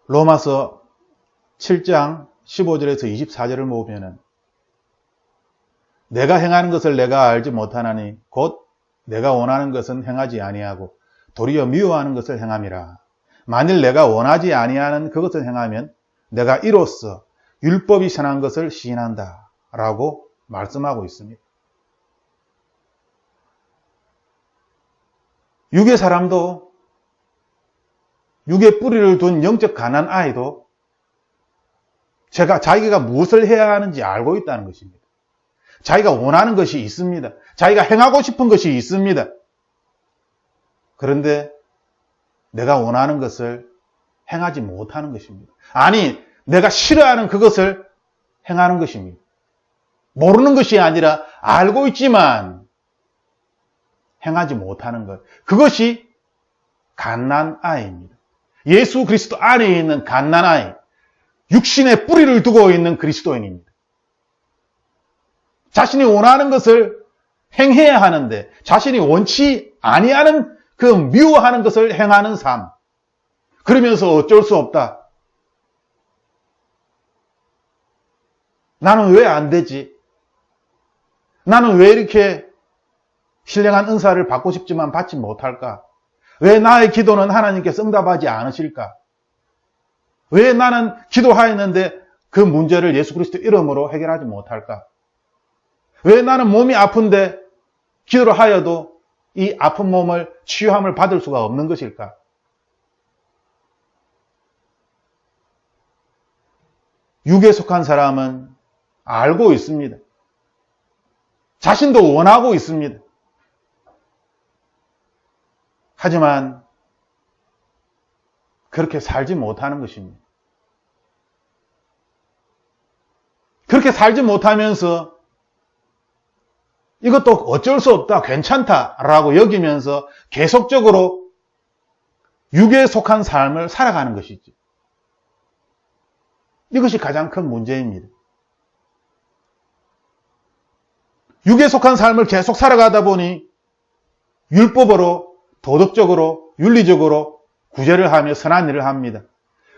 로마서 7장 15절에서 24절을 모으면은 내가 행하는 것을 내가 알지 못하나니 곧 내가 원하는 것은 행하지 아니하고 도리어 미워하는 것을 행함이라. 만일 내가 원하지 아니하는 그것을 행하면 내가 이로써 율법이 선한 것을 시인한다 라고 말씀하고 있습니다. 육의 사람도, 육의 뿌리를 둔 영적 가난 아이도 자기가 무엇을 해야 하는지 알고 있다는 것입니다. 자기가 원하는 것이 있습니다. 자기가 행하고 싶은 것이 있습니다. 그런데 내가 원하는 것을 행하지 못하는 것입니다. 아니, 내가 싫어하는 그것을 행하는 것입니다. 모르는 것이 아니라 알고 있지만 행하지 못하는 것. 그것이 갓난아이입니다. 예수 그리스도 안에 있는 갓난아이, 육신의 뿌리를 두고 있는 그리스도인입니다. 자신이 원하는 것을 행해야 하는데 자신이 원치 아니하는 그 미워하는 것을 행하는 삶. 그러면서 어쩔 수 없다. 나는 왜 안 되지? 나는 왜 이렇게 신령한 은사를 받고 싶지만 받지 못할까? 왜 나의 기도는 하나님께서 응답하지 않으실까? 왜 나는 기도하였는데 그 문제를 예수 그리스도 이름으로 해결하지 못할까? 왜 나는 몸이 아픈데 기도를 하여도 이 아픈 몸을 치유함을 받을 수가 없는 것일까? 육에 속한 사람은 알고 있습니다. 자신도 원하고 있습니다. 하지만 그렇게 살지 못하는 것입니다. 그렇게 살지 못하면서 이것도 어쩔 수 없다, 괜찮다라고 여기면서 계속적으로 육에 속한 삶을 살아가는 것이죠. 이것이 가장 큰 문제입니다. 육에 속한 삶을 계속 살아가다 보니 율법으로, 도덕적으로, 윤리적으로 구제를 하며 선한 일을 합니다.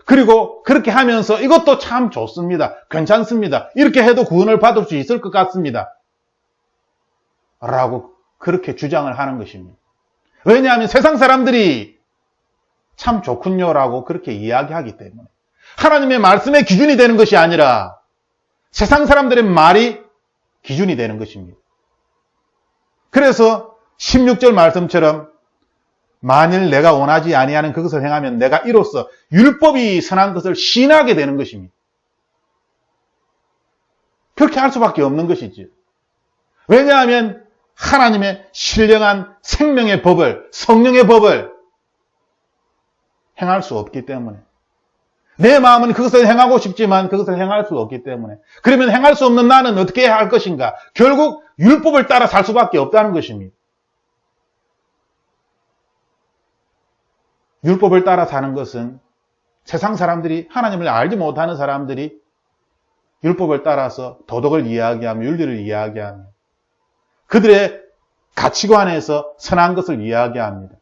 그리고 그렇게 하면서 이것도 참 좋습니다. 괜찮습니다. 이렇게 해도 구원을 받을 수 있을 것 같습니다. 라고 그렇게 주장을 하는 것입니다. 왜냐하면 세상 사람들이 참 좋군요 라고 그렇게 이야기하기 때문에 하나님의 말씀의 기준이 되는 것이 아니라 세상 사람들의 말이 기준이 되는 것입니다. 그래서 16절 말씀처럼 만일 내가 원하지 아니하는 그것을 행하면 내가 이로써 율법이 선한 것을 시인하게 되는 것입니다. 그렇게 할 수밖에 없는 것이죠. 왜냐하면 하나님의 신령한 생명의 법을, 성령의 법을 행할 수 없기 때문에 내 마음은 그것을 행하고 싶지만 그것을 행할 수 없기 때문에 그러면 행할 수 없는 나는 어떻게 해야 할 것인가? 결국 율법을 따라 살 수밖에 없다는 것입니다. 율법을 따라 사는 것은 세상 사람들이 하나님을 알지 못하는 사람들이 율법을 따라서 도덕을 이야기하며 윤리를 이야기하며 그들의 가치관에서 선한 것을 이야기합니다.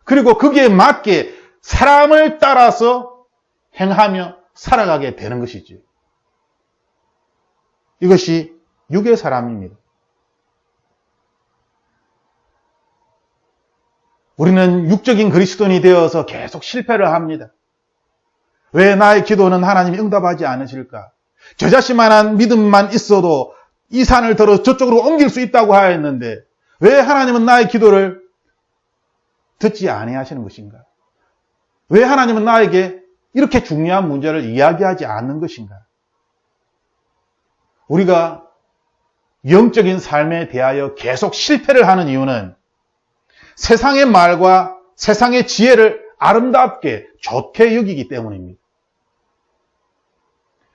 그리고 거기에 맞게 사람을 따라서 행하며 살아가게 되는 것이죠. 이것이 육의 사람입니다. 우리는 육적인 그리스도인이 되어서 계속 실패를 합니다. 왜 나의 기도는 하나님이 응답하지 않으실까? 저 자신만한 믿음만 있어도 이 산을 들어 저쪽으로 옮길 수 있다고 하였는데 왜 하나님은 나의 기도를 듣지 아니하시는 것인가? 왜 하나님은 나에게 이렇게 중요한 문제를 이야기하지 않는 것인가? 우리가 영적인 삶에 대하여 계속 실패를 하는 이유는 세상의 말과 세상의 지혜를 아름답게 좋게 여기기 때문입니다.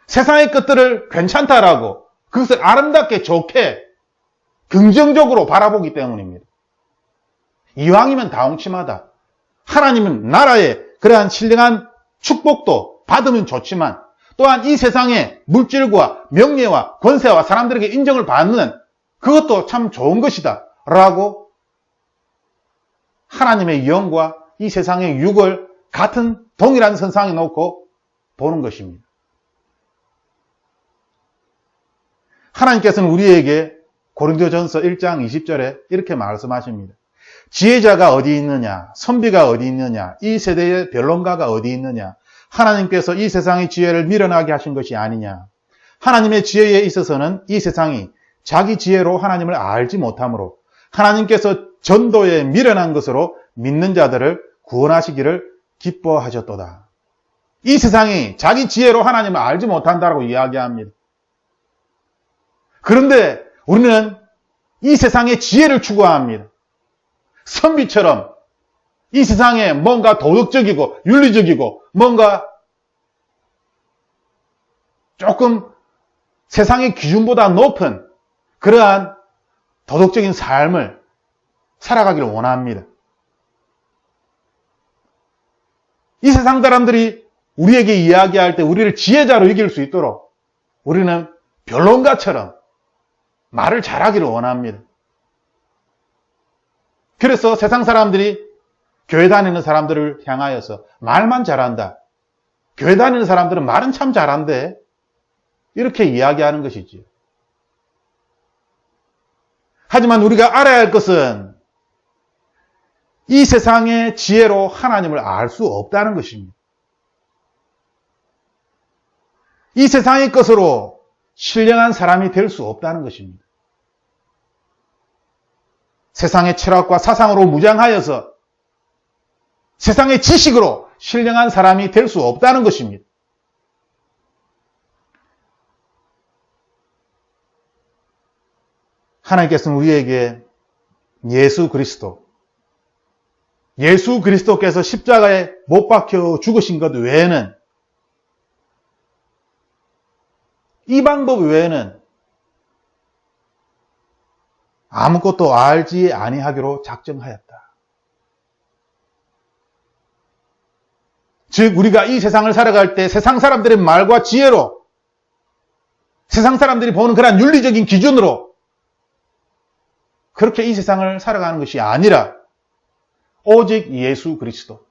세상의 것들을 괜찮다라고 그것을 아름답게 좋게 긍정적으로 바라보기 때문입니다. 이왕이면 다홍침하다. 하나님은 나라의 그러한 신령한 축복도 받으면 좋지만 또한 이 세상의 물질과 명예와 권세와 사람들에게 인정을 받는 그것도 참 좋은 것이다 라고 하나님의 영과 이 세상의 육을 같은 동일한 선상에 놓고 보는 것입니다. 하나님께서는 우리에게 고린도전서 1장 20절에 이렇게 말씀하십니다. 지혜자가 어디 있느냐? 선비가 어디 있느냐? 이 세대의 변론가가 어디 있느냐? 하나님께서 이 세상의 지혜를 미련하게 하신 것이 아니냐? 하나님의 지혜에 있어서는 이 세상이 자기 지혜로 하나님을 알지 못하므로 하나님께서 전도에 미련한 것으로 믿는 자들을 구원하시기를 기뻐하셨도다. 이 세상이 자기 지혜로 하나님을 알지 못한다고 이야기합니다. 그런데 우리는 이 세상의 지혜를 추구합니다. 선비처럼 이 세상에 뭔가 도덕적이고 윤리적이고 뭔가 조금 세상의 기준보다 높은 그러한 도덕적인 삶을 살아가기를 원합니다. 이 세상 사람들이 우리에게 이야기할 때 우리를 지혜자로 이길 수 있도록 우리는 변론가처럼 말을 잘하기를 원합니다. 그래서 세상 사람들이 교회 다니는 사람들을 향하여서 말만 잘한다. 교회 다니는 사람들은 말은 참 잘한대. 이렇게 이야기하는 것이지. 하지만 우리가 알아야 할 것은 이 세상의 지혜로 하나님을 알 수 없다는 것입니다. 이 세상의 것으로 신령한 사람이 될 수 없다는 것입니다. 세상의 철학과 사상으로 무장하여서 세상의 지식으로 신령한 사람이 될 수 없다는 것입니다. 하나님께서는 우리에게 예수 그리스도께서 십자가에 못 박혀 죽으신 것 외에는 이 방법 외에는 아무것도 알지 아니하기로 작정하였다. 즉 우리가 이 세상을 살아갈 때 세상 사람들의 말과 지혜로 세상 사람들이 보는 그런 윤리적인 기준으로 그렇게 이 세상을 살아가는 것이 아니라 오직 예수 그리스도.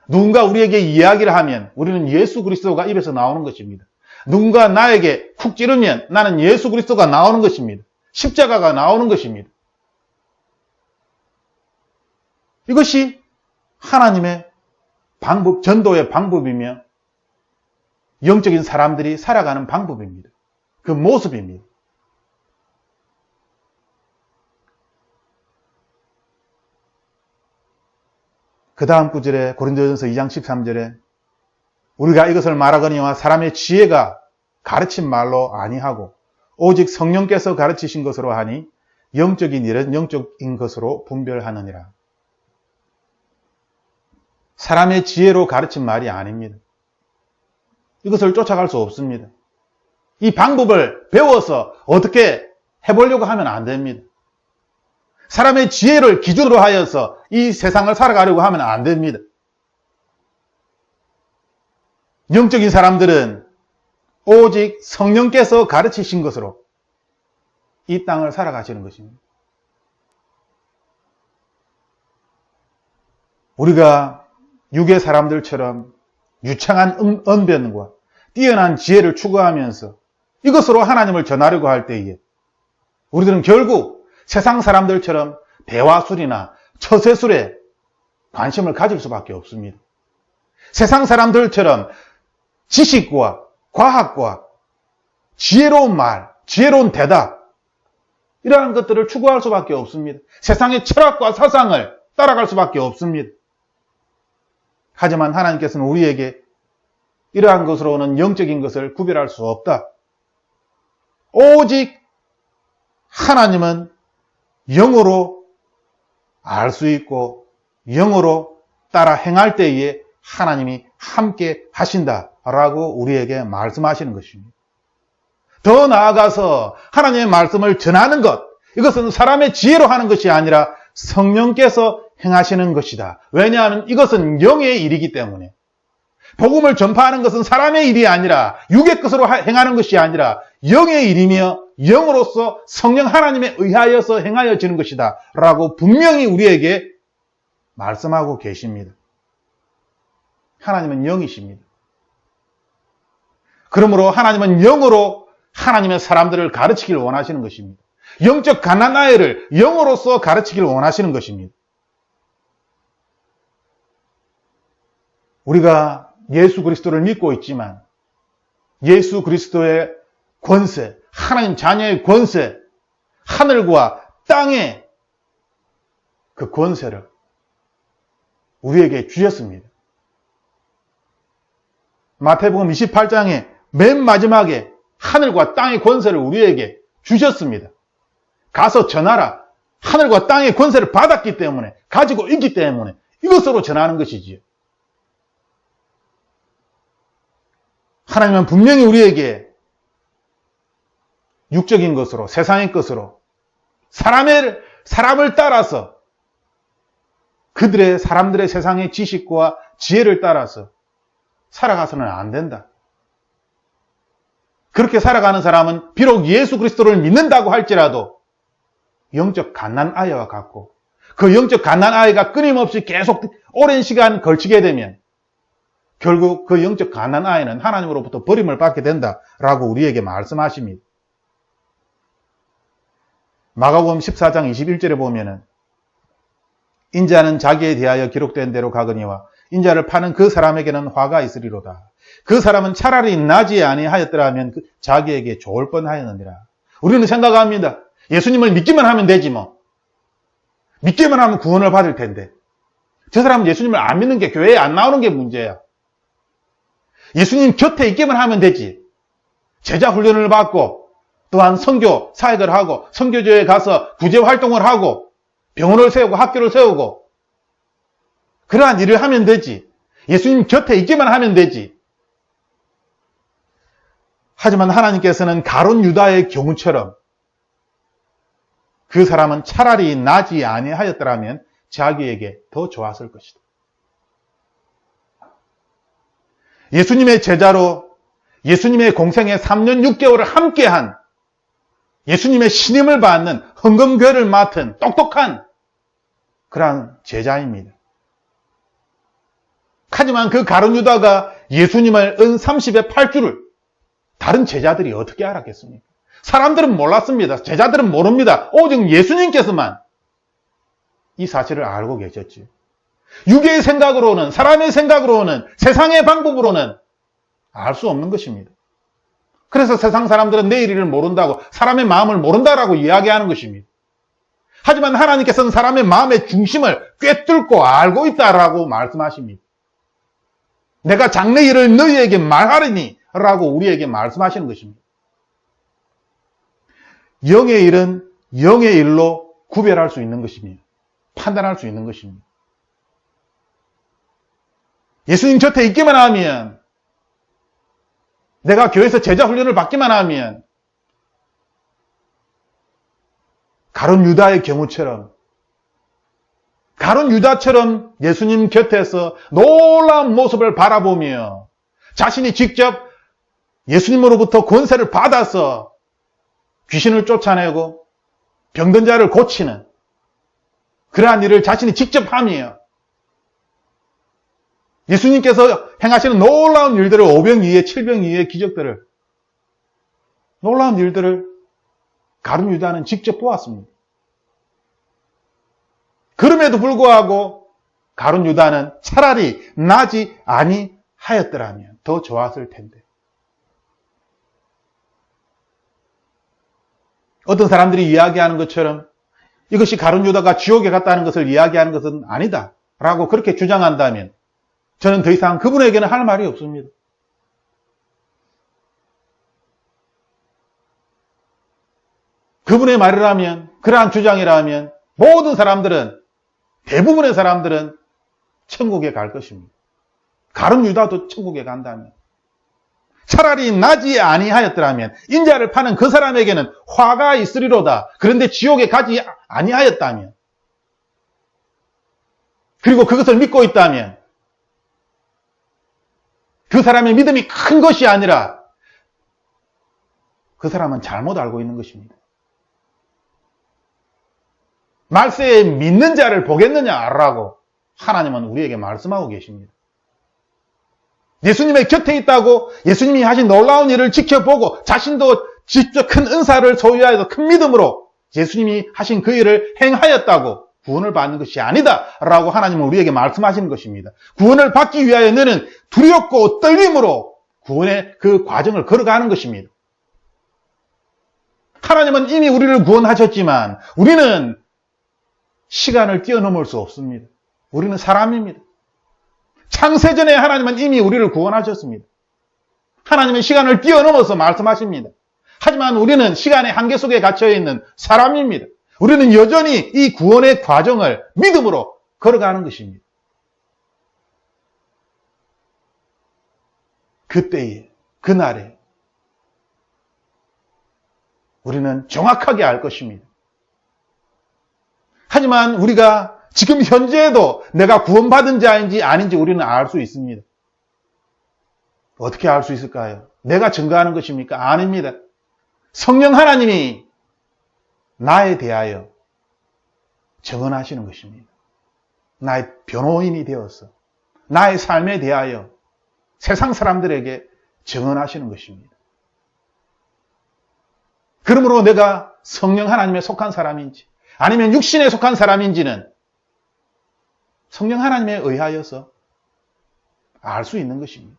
누군가 우리에게 이야기를 하면 우리는 예수 그리스도가 입에서 나오는 것입니다. 누군가 나에게 쿡 찌르면 나는 예수 그리스도가 나오는 것입니다. 십자가가 나오는 것입니다. 이것이 하나님의 방법, 전도의 방법이며 영적인 사람들이 살아가는 방법입니다. 그 모습입니다. 그 다음 구절에 고린도전서 2장 13절에 우리가 이것을 말하거니와 사람의 지혜가 가르친 말로 아니하고 오직 성령께서 가르치신 것으로 하니 영적인 일은 영적인 것으로 분별하느니라. 사람의 지혜로 가르친 말이 아닙니다. 이것을 쫓아갈 수 없습니다. 이 방법을 배워서 어떻게 해보려고 하면 안 됩니다. 사람의 지혜를 기준으로 하여서 이 세상을 살아가려고 하면 안 됩니다. 영적인 사람들은 오직 성령께서 가르치신 것으로 이 땅을 살아가시는 것입니다. 우리가 육의 사람들처럼 유창한 언변과 뛰어난 지혜를 추구하면서 이것으로 하나님을 전하려고 할 때에 우리들은 결국 세상 사람들처럼 대화술이나 처세술에 관심을 가질 수밖에 없습니다. 세상 사람들처럼 지식과 과학과 지혜로운 말, 지혜로운 대답 이러한 것들을 추구할 수밖에 없습니다. 세상의 철학과 사상을 따라갈 수밖에 없습니다. 하지만 하나님께서는 우리에게 이러한 것으로는 영적인 것을 구별할 수 없다. 오직 하나님은 영으로 알 수 있고 영으로 따라 행할 때에 하나님이 함께 하신다라고 우리에게 말씀하시는 것입니다. 더 나아가서 하나님의 말씀을 전하는 것, 이것은 사람의 지혜로 하는 것이 아니라 성령께서 행하시는 것이다. 왜냐하면 이것은 영의 일이기 때문에 복음을 전파하는 것은 사람의 일이 아니라 육의 것으로 행하는 것이 아니라 영의 일이며 영으로서 성령 하나님에 의하여서 행하여지는 것이다 라고 분명히 우리에게 말씀하고 계십니다. 하나님은 영이십니다. 그러므로 하나님은 영으로 하나님의 사람들을 가르치길 원하시는 것입니다. 영적 갓난 아이를 영으로서 가르치길 원하시는 것입니다. 우리가 예수 그리스도를 믿고 있지만 예수 그리스도의 권세, 하나님 자녀의 권세, 하늘과 땅의 그 권세를 우리에게 주셨습니다. 마태복음 28장에 맨 마지막에 하늘과 땅의 권세를 우리에게 주셨습니다. 가서 전하라. 하늘과 땅의 권세를 받았기 때문에, 가지고 있기 때문에 이것으로 전하는 것이지요. 하나님은 분명히 우리에게 육적인 것으로, 세상의 것으로, 사람을 따라서 사람들의 세상의 지식과 지혜를 따라서 살아가서는 안 된다. 그렇게 살아가는 사람은 비록 예수 그리스도를 믿는다고 할지라도 영적 갓난아이와 같고, 그 영적 갓난아이가 끊임없이 계속 오랜 시간 걸치게 되면 결국 그 영적 갓난아이는 하나님으로부터 버림을 받게 된다라고 우리에게 말씀하십니다. 마가복음 14장 21절에 보면은 인자는 자기에 대하여 기록된 대로 가거니와 인자를 파는 그 사람에게는 화가 있으리로다. 그 사람은 차라리 나지 아니하였더라면 자기에게 좋을 뻔하였느니라. 우리는 생각합니다. 예수님을 믿기만 하면 되지 뭐. 믿기만 하면 구원을 받을 텐데. 저 사람은 예수님을 안 믿는 게, 교회에 안 나오는 게 문제야. 예수님 곁에 있기만 하면 되지. 제자 훈련을 받고 또한 선교 사역을 하고 선교조에 가서 구제 활동을 하고 병원을 세우고 학교를 세우고 그러한 일을 하면 되지. 예수님 곁에 있기만 하면 되지. 하지만 하나님께서는 가룟 유다의 경우처럼 그 사람은 차라리 나지 아니하였더라면 자기에게 더 좋았을 것이다. 예수님의 제자로 예수님의 공생의 3년 6개월을 함께한, 예수님의 신임을 받는, 헌금궤를 맡은 똑똑한 그러한 제자입니다. 하지만 그 가룟 유다가 예수님을 은 30의 8주를 다른 제자들이 어떻게 알았겠습니까? 사람들은 몰랐습니다. 제자들은 모릅니다. 오직 예수님께서만 이 사실을 알고 계셨지. 유괴의 생각으로는, 사람의 생각으로는, 세상의 방법으로는 알 수 없는 것입니다. 그래서 세상 사람들은 내일 일을 모른다고, 사람의 마음을 모른다라고 이야기하는 것입니다. 하지만 하나님께서는 사람의 마음의 중심을 꿰뚫고 알고 있다라고 말씀하십니다. 내가 장래 일을 너희에게 말하리니 라고 우리에게 말씀하시는 것입니다. 영의 일은 영의 일로 구별할 수 있는 것입니다. 판단할 수 있는 것입니다. 예수님 곁에 있기만 하면, 내가 교회에서 제자 훈련을 받기만 하면 가룟 유다의 경우처럼, 가룟 유다처럼 예수님 곁에서 놀라운 모습을 바라보며 자신이 직접 예수님으로부터 권세를 받아서 귀신을 쫓아내고 병든 자를 고치는 그러한 일을 자신이 직접 하며 예수님께서 행하시는 놀라운 일들을, 오병이의, 칠병이의 기적들을, 놀라운 일들을 가룟 유다는 직접 보았습니다. 그럼에도 불구하고 가룟 유다는 차라리 나지 아니하였더라면 더 좋았을 텐데. 어떤 사람들이 이야기하는 것처럼 이것이 가룟 유다가 지옥에 갔다는 것을 이야기하는 것은 아니다 라고 그렇게 주장한다면 저는 더 이상 그분에게는 할 말이 없습니다. 그분의 말이라면, 그러한 주장이라면 모든 사람들은, 대부분의 사람들은 천국에 갈 것입니다. 가룟 유다도 천국에 간다면. 차라리 나지 아니하였더라면, 인자를 파는 그 사람에게는 화가 있으리로다. 그런데 지옥에 가지 아니하였다면, 그리고 그것을 믿고 있다면 그 사람의 믿음이 큰 것이 아니라 그 사람은 잘못 알고 있는 것입니다. 말세에 믿는 자를 보겠느냐라고 하나님은 우리에게 말씀하고 계십니다. 예수님의 곁에 있다고 예수님이 하신 놀라운 일을 지켜보고 자신도 직접 큰 은사를 소유하여서 큰 믿음으로 예수님이 하신 그 일을 행하였다고 구원을 받는 것이 아니다 라고 하나님은 우리에게 말씀하시는 것입니다. 구원을 받기 위하여 너는 두렵고 떨림으로 구원의 그 과정을 걸어가는 것입니다. 하나님은 이미 우리를 구원하셨지만 우리는 시간을 뛰어넘을 수 없습니다. 우리는 사람입니다. 창세전에 하나님은 이미 우리를 구원하셨습니다. 하나님은 시간을 뛰어넘어서 말씀하십니다. 하지만 우리는 시간의 한계 속에 갇혀있는 사람입니다. 우리는 여전히 이 구원의 과정을 믿음으로 걸어가는 것입니다. 그때에, 그날에 우리는 정확하게 알 것입니다. 하지만 우리가 지금 현재에도 내가 구원받은 자인지 아닌지 우리는 알 수 있습니다. 어떻게 알 수 있을까요? 내가 증거하는 것입니까? 아닙니다. 성령 하나님이 나에 대하여 증언하시는 것입니다. 나의 변호인이 되어서 나의 삶에 대하여 세상 사람들에게 증언하시는 것입니다. 그러므로 내가 성령 하나님에 속한 사람인지 아니면 육신에 속한 사람인지는 성령 하나님에 의하여서 알 수 있는 것입니다.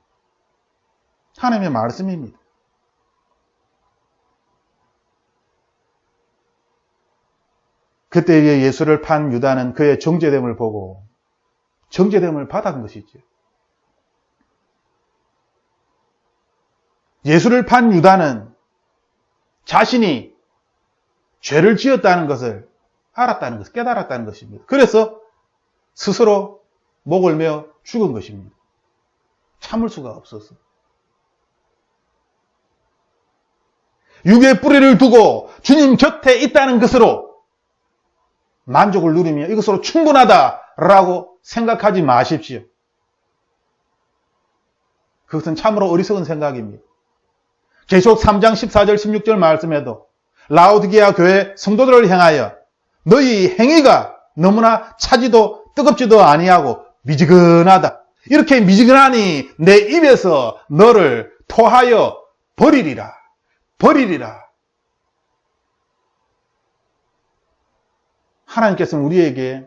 하나님의 말씀입니다. 그때에 예수를 판 유다는 그의 정죄됨을 보고 정죄됨을 받은 것이죠. 예수를 판 유다는 자신이 죄를 지었다는 것을 알았다는 것을 깨달았다는 것입니다. 그래서 스스로 목을 메어 죽은 것입니다. 참을 수가 없어서. 육의 뿌리를 두고 주님 곁에 있다는 것으로 만족을 누리며 이것으로 충분하다라고 생각하지 마십시오. 그것은 참으로 어리석은 생각입니다. 계시록 3장 14절 16절 말씀에도 라오디게아 교회 성도들을 향하여 너희 행위가 너무나 차지도 뜨겁지도 아니하고 미지근하다. 이렇게 미지근하니 내 입에서 너를 토하여 버리리라. 버리리라. 하나님께서는 우리에게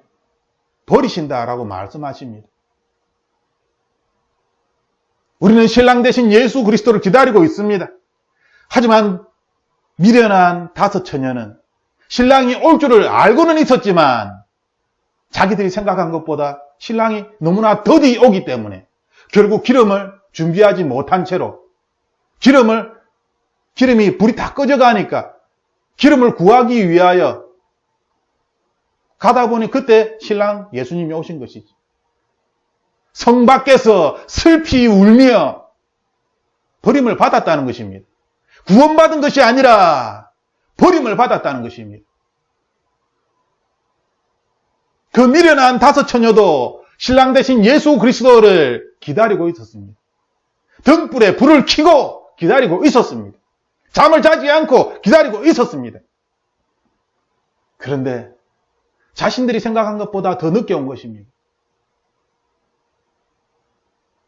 버리신다라고 말씀하십니다. 우리는 신랑 되신 예수 그리스도를 기다리고 있습니다. 하지만 미련한 다섯 처녀는 신랑이 올 줄을 알고는 있었지만 자기들이 생각한 것보다 신랑이 너무나 더디 오기 때문에 결국 기름을 준비하지 못한 채로 기름이 불이 다 꺼져가니까 기름을 구하기 위하여 가다 보니 그때 신랑 예수님이 오신 것이죠. 성 밖에서 슬피 울며 버림을 받았다는 것입니다. 구원받은 것이 아니라 버림을 받았다는 것입니다. 그 미련한 다섯 처녀도 신랑 대신 예수 그리스도를 기다리고 있었습니다. 등불에 불을 켜고 기다리고 있었습니다. 잠을 자지 않고 기다리고 있었습니다. 그런데 자신들이 생각한 것보다 더 늦게 온 것입니다.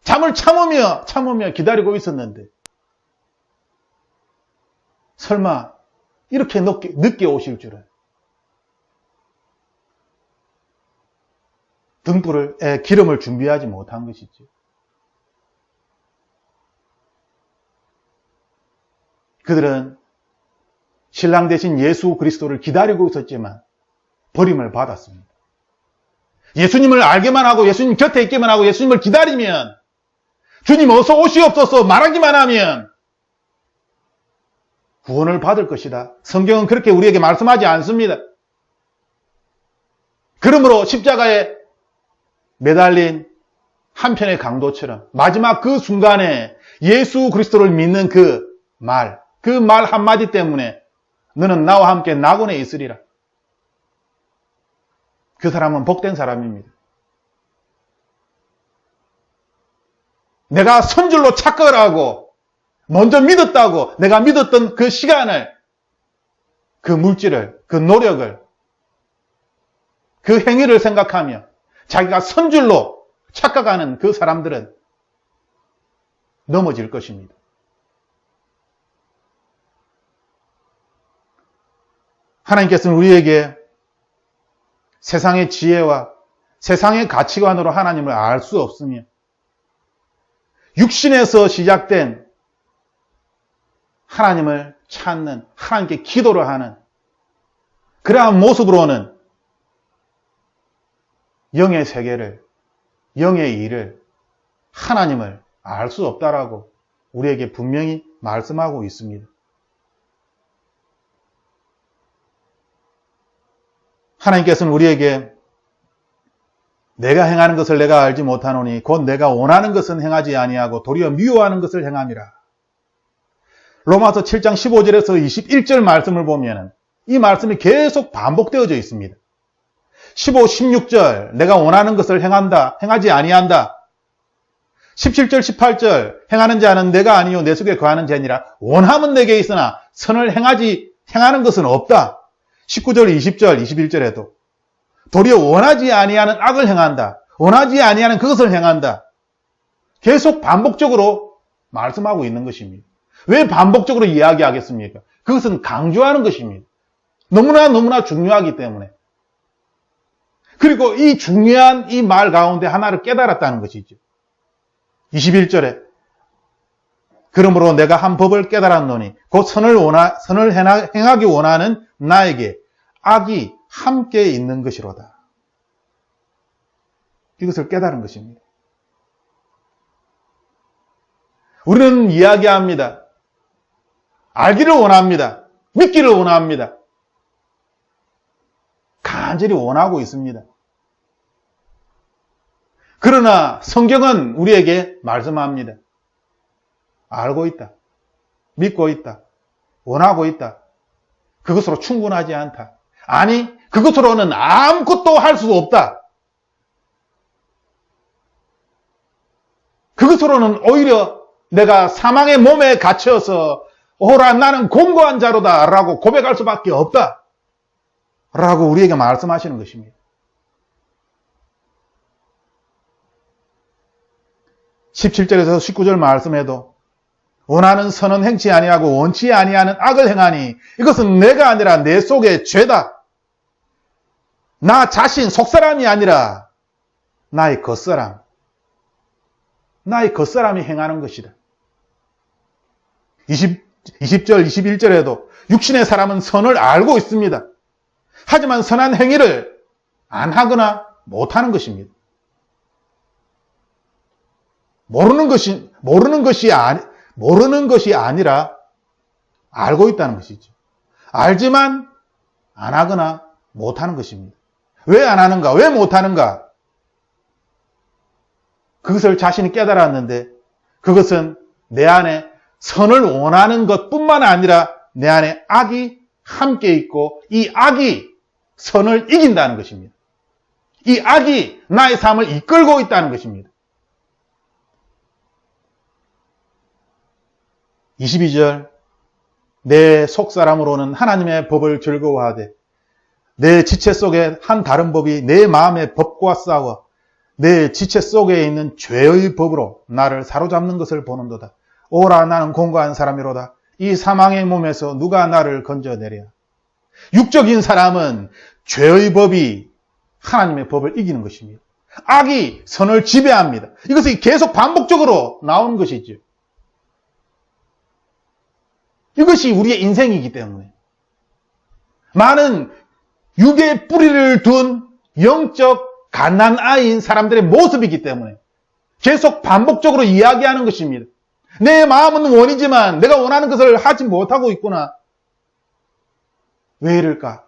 잠을 참으며 기다리고 있었는데 설마 이렇게 늦게 오실 줄은. 등불에 기름을 준비하지 못한 것이죠. 그들은 신랑 대신 예수 그리스도를 기다리고 있었지만 버림을 받았습니다. 예수님을 알게만 하고 예수님 곁에 있기만 하고 예수님을 기다리면 주님 어서 오시옵소서 말하기만 하면 구원을 받을 것이다. 성경은 그렇게 우리에게 말씀하지 않습니다. 그러므로 십자가에 매달린 한편의 강도처럼 마지막 그 순간에 예수 그리스도를 믿는 그 말 한마디 때문에 너는 나와 함께 낙원에 있으리라. 그 사람은 복된 사람입니다. 내가 선줄로 착각을 하고 먼저 믿었다고 내가 믿었던 그 시간을, 그 물질을, 그 노력을, 그 행위를 생각하며 자기가 선줄로 착각하는 그 사람들은 넘어질 것입니다. 하나님께서는 우리에게 세상의 지혜와 세상의 가치관으로 하나님을 알 수 없으며 육신에서 시작된 하나님을 찾는, 하나님께 기도를 하는 그러한 모습으로는 영의 세계를, 영의 일을, 하나님을 알 수 없다라고 우리에게 분명히 말씀하고 있습니다. 하나님께서는 우리에게 내가 행하는 것을 내가 알지 못하노니 곧 내가 원하는 것은 행하지 아니하고 도리어 미워하는 것을 행함이라. 로마서 7장 15절에서 21절 말씀을 보면 이 말씀이 계속 반복되어져 있습니다. 15, 16절 내가 원하는 것을 행한다, 행하지 아니한다. 17절, 18절 행하는 자는 내가 아니요 내 속에 거하는 자니라. 원함은 내게 있으나 선을 행하는 것은 없다. 19절, 20절, 21절에도 도리어 원하지 아니하는 악을 행한다. 원하지 아니하는 그것을 행한다. 계속 반복적으로 말씀하고 있는 것입니다. 왜 반복적으로 이야기하겠습니까? 그것은 강조하는 것입니다. 너무나 중요하기 때문에. 그리고 이 중요한 이 말 가운데 하나를 깨달았다는 것이죠. 21절에 그러므로 내가 한 법을 깨달았노니 곧 선을 행하기 원하는 나에게 악이 함께 있는 것이로다. 이것을 깨달은 것입니다. 우리는 이야기합니다. 알기를 원합니다. 믿기를 원합니다. 간절히 원하고 있습니다. 그러나 성경은 우리에게 말씀합니다. 알고 있다. 믿고 있다. 원하고 있다. 그것으로 충분하지 않다. 아니, 그것으로는 아무것도 할 수 없다. 그것으로는 오히려 내가 사망의 몸에 갇혀서 오라 나는 공고한 자로다 라고 고백할 수밖에 없다 라고 우리에게 말씀하시는 것입니다. 17절에서 19절 말씀에도 원하는 선은 행치 아니하고 원치 아니하는 악을 행하니 이것은 내가 아니라 내 속의 죄다. 나 자신 속사람이 아니라 나의 겉사람이 행하는 것이다. 20절, 21절에도 육신의 사람은 선을 알고 있습니다. 하지만 선한 행위를 안 하거나 못하는 것입니다. 모르는 것이 아니라 알고 있다는 것이죠. 알지만 안 하거나 못하는 것입니다. 왜 안 하는가? 왜 못하는가? 그것을 자신이 깨달았는데 그것은 내 안에 선을 원하는 것뿐만 아니라 내 안에 악이 함께 있고 이 악이 선을 이긴다는 것입니다. 이 악이 나의 삶을 이끌고 있다는 것입니다. 22절 내 속사람으로는 하나님의 법을 즐거워하되 내 지체 속에 한 다른 법이 내 마음의 법과 싸워 내 지체 속에 있는 죄의 법으로 나를 사로잡는 것을 보는도다. 오라 나는 공고한 사람이로다. 이 사망의 몸에서 누가 나를 건져내랴. 육적인 사람은 죄의 법이 하나님의 법을 이기는 것입니다. 악이 선을 지배합니다. 이것이 계속 반복적으로 나오는 것이죠. 이것이 우리의 인생이기 때문에 많은 육의 뿌리를 둔 영적 갓난아이인 사람들의 모습이기 때문에 계속 반복적으로 이야기하는 것입니다. 내 마음은 원이지만 내가 원하는 것을 하지 못하고 있구나. 왜 이럴까?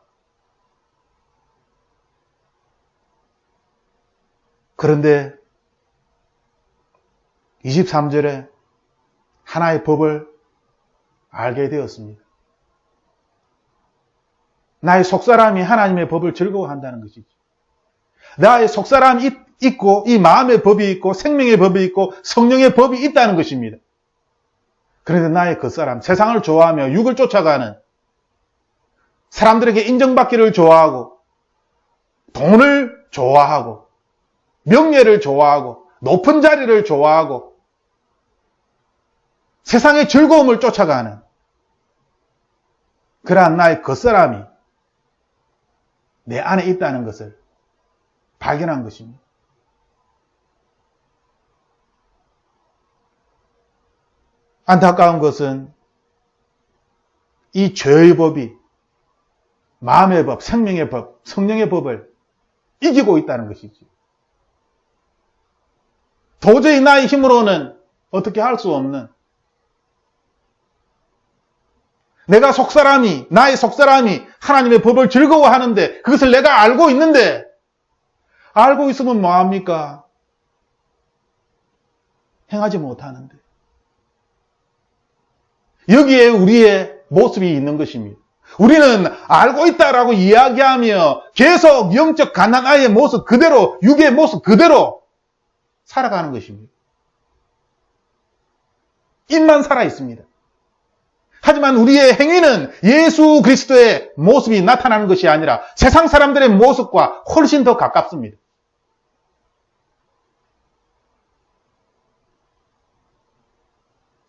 그런데 23절에 하나의 법을 알게 되었습니다. 나의 속사람이 하나님의 법을 즐거워한다는 것이죠. 나의 속사람이 있고 이 마음의 법이 있고 생명의 법이 있고 성령의 법이 있다는 것입니다. 그런데 나의 겉사람, 세상을 좋아하며 육을 쫓아가는 사람들에게 인정받기를 좋아하고 돈을 좋아하고 명예를 좋아하고 높은 자리를 좋아하고 세상의 즐거움을 쫓아가는 그러한 나의 겉사람이 내 안에 있다는 것을 발견한 것입니다. 안타까운 것은 이 죄의 법이 마음의 법, 생명의 법, 성령의 법을 이기고 있다는 것이지. 도저히 나의 힘으로는 어떻게 할 수 없는, 내가 속사람이, 나의 속사람이 하나님의 법을 즐거워하는데 그것을 내가 알고 있는데, 알고 있으면 뭐합니까? 행하지 못하는데. 여기에 우리의 모습이 있는 것입니다. 우리는 알고 있다라고 이야기하며 계속 영적 가난아의 모습 그대로, 육의 모습 그대로 살아가는 것입니다. 입만 살아 있습니다. 하지만 우리의 행위는 예수 그리스도의 모습이 나타나는 것이 아니라 세상 사람들의 모습과 훨씬 더 가깝습니다.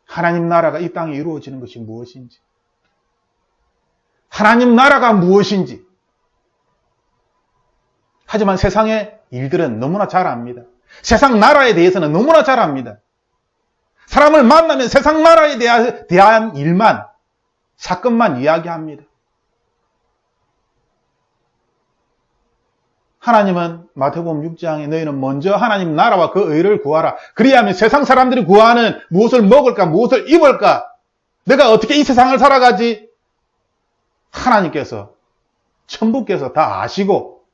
하나님 나라가 이 땅에 이루어지는 것이 무엇인지, 하나님 나라가 무엇인지, 하지만 세상의 일들은 너무나 잘 압니다. 세상 나라에 대해서는 너무나 잘 압니다. 사람을 만나면 세상 나라에 대한 일만, 사건만 이야기합니다. 하나님은 마태복음 6장에 너희는 먼저 하나님 나라와 그 의를 구하라. 그리하면 세상 사람들이 구하는 무엇을 먹을까, 무엇을 입을까, 내가 어떻게 이 세상을 살아가지? 하나님께서, 천부께서 다 아시고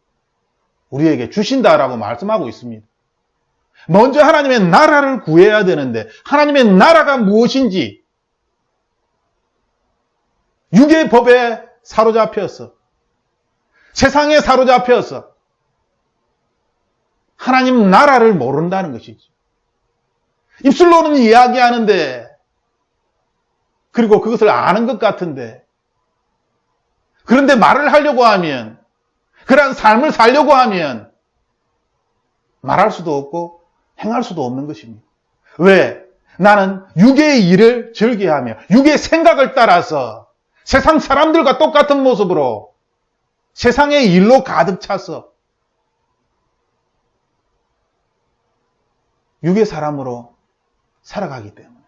우리에게 주신다라고 말씀하고 있습니다. 먼저 하나님의 나라를 구해야 되는데, 하나님의 나라가 무엇인지 육의 법에 사로잡혀서, 세상에 사로잡혀서 하나님 나라를 모른다는 것이죠. 입술로는 이야기하는데, 그리고 그것을 아는 것 같은데, 그런데 말을 하려고 하면, 그러한 삶을 살려고 하면 말할 수도 없고 행할 수도 없는 것입니다. 왜? 나는 육의 일을 즐겨하며 육의 생각을 따라서 세상 사람들과 똑같은 모습으로 세상의 일로 가득 차서 육의 사람으로 살아가기 때문에.